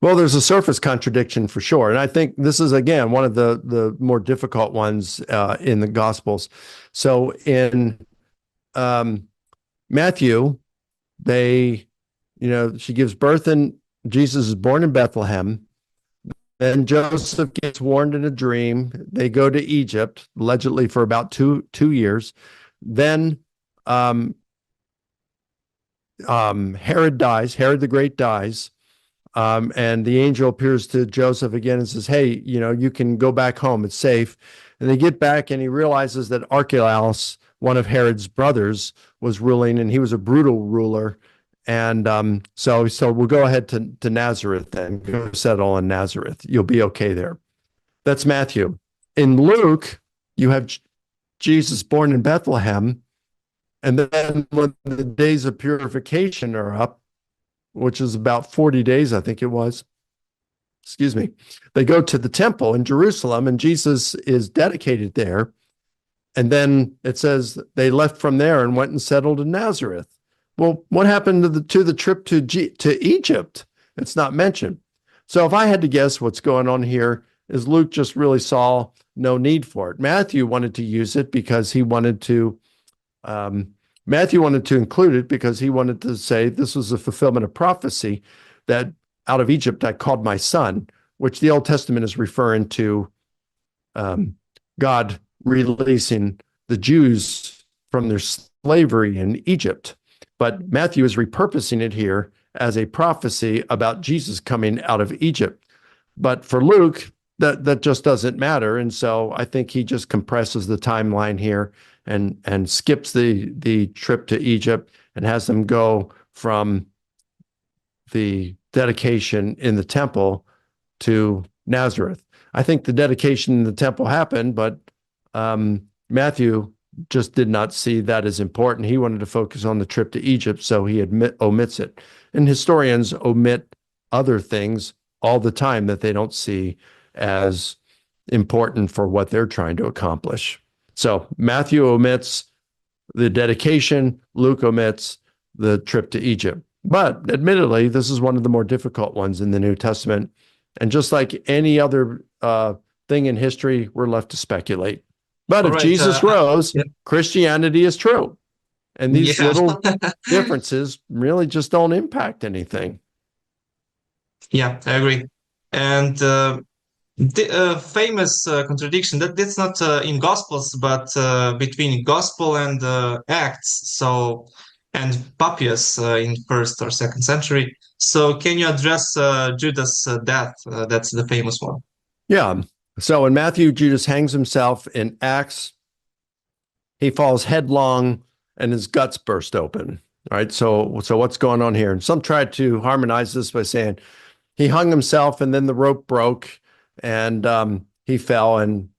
Well, there's a surface contradiction for sure. And I think this is, again, one of the more difficult ones in the Gospels. So in um, Matthew, they, she gives birth and Jesus is born in Bethlehem. Then Joseph gets warned in a dream. They go to Egypt, allegedly for about two years. Then um, Herod dies. Herod the Great dies. And the angel appears to Joseph again and says, hey, you can go back home. It's safe. And they get back and he realizes that Archelaus, one of Herod's brothers, was ruling and he was a brutal ruler. And so we'll go ahead to Nazareth then. Go settle in Nazareth. You'll be okay there. That's Matthew. In Luke, you have Jesus born in Bethlehem. And then when the days of purification are up, which is about 40 days, I think it was. Excuse me. They go to the temple in Jerusalem, and Jesus is dedicated there. And then it says they left from there and went and settled in Nazareth. Well, what happened to the trip to Egypt? It's not mentioned. So if I had to guess what's going on here is Luke just really saw no need for it. Matthew wanted to use it because he wanted to Matthew wanted to include it because he wanted to say this was a fulfillment of prophecy that out of Egypt I called my son, which the Old Testament is referring to God releasing the Jews from their slavery in Egypt. But Matthew is repurposing it here as a prophecy about Jesus coming out of Egypt. But for Luke, that just doesn't matter. And so I think he just compresses the timeline here and skips the trip to Egypt and has them go from the dedication in the temple to Nazareth. I think the dedication in the temple happened, but Matthew just did not see that as important. He wanted to focus on the trip to Egypt, so he omits it. And historians omit other things all the time that they don't see as important for what they're trying to accomplish. So Matthew omits the dedication, Luke omits the trip to Egypt. But admittedly, this is one of the more difficult ones in the New Testament. And just like any other thing in history, we're left to speculate. But if Jesus rose, Christianity is true. And these little differences really just don't impact anything. Yeah, I agree. And the famous contradiction that's not in Gospels, but between Gospel and Acts. So, and Papias in first or second century. So, can you address Judas' death? That's the famous one. Yeah. So in Matthew, Judas hangs himself. In Acts, he falls headlong and his guts burst open. All right. So what's going on here? And some tried to harmonize this by saying he hung himself and then the rope broke and he fell and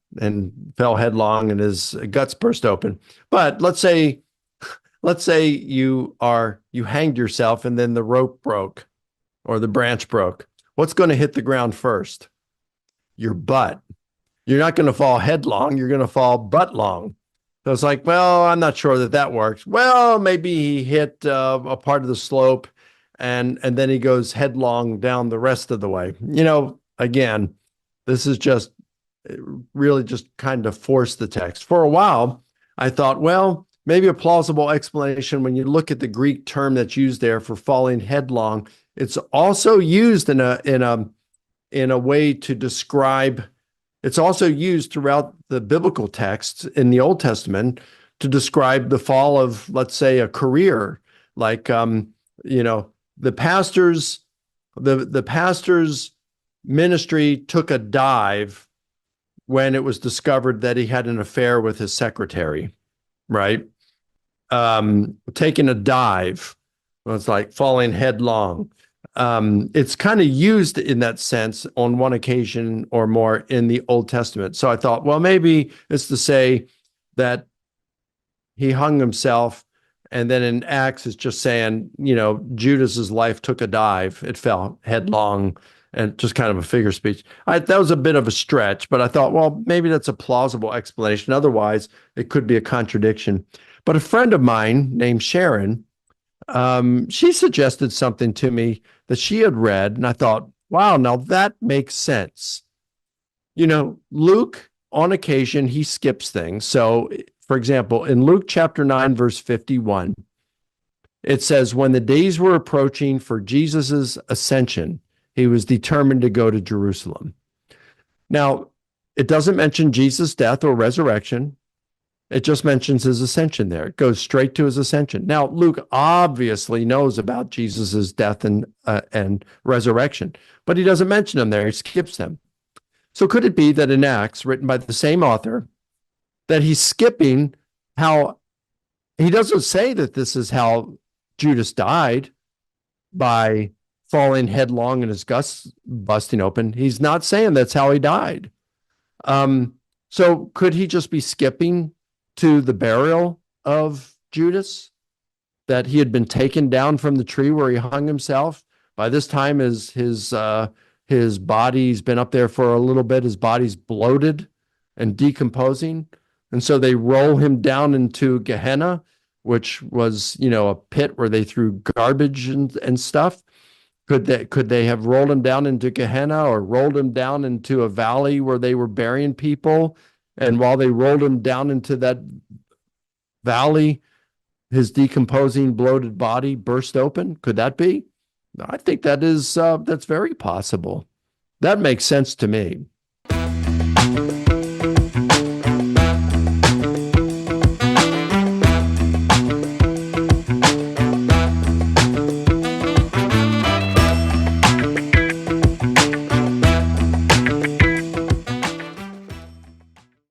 fell headlong and his guts burst open. But let's say you hanged yourself and then the rope broke or the branch broke. What's going to hit the ground first? Your butt. You're not going to fall headlong. You're going to fall butt long. So it's like, well, I'm not sure that works. Well, maybe he hit a part of the slope and then he goes headlong down the rest of the way. Again, this is just really just kind of force the text. For a while, I thought, well, maybe a plausible explanation when you look at the Greek term that's used there for falling headlong, it's also used in a way to describe. It's also used throughout the biblical texts in the Old Testament to describe the fall of, let's say, a career. Like, the pastor's ministry took a dive when it was discovered that he had an affair with his secretary, right? Taking a dive. Well, it's like falling headlong. It's kind of used in that sense on one occasion or more in the Old Testament. So I thought, well, maybe it's to say that he hung himself, and then in Acts it's just saying, Judas's life took a dive. It fell headlong, and just kind of a figure of speech. That was a bit of a stretch, but I thought, well, maybe that's a plausible explanation. Otherwise, it could be a contradiction. But a friend of mine named Sharon, she suggested something to me that she had read, and I thought, Wow, now that makes sense. You know, Luke, on occasion, he skips things. So, for example, in Luke chapter 9, verse 51, it says, when the days were approaching for Jesus's ascension, he was determined to go to Jerusalem. Now, it doesn't mention Jesus' death or resurrection. It just mentions his ascension there. It goes straight to his ascension. Now, Luke obviously knows about Jesus's death and resurrection, but he doesn't mention them there. He skips them. So could it be that in Acts, written by the same author, that he's skipping how he doesn't say that this is how Judas died by falling headlong and his guts busting open? He's not saying that's how he died. So could he just be skipping to the burial of Judas? That he had been taken down from the tree where he hung himself. By this time, his body's been up there for a little bit. His body's bloated and decomposing. And so they roll him down into Gehenna, which was, a pit where they threw garbage and stuff. Could they have rolled him down into Gehenna or rolled him down into a valley where they were burying people? And while they rolled him down into that valley, his decomposing, bloated body burst open? Could that be? I think that's very possible. That makes sense to me.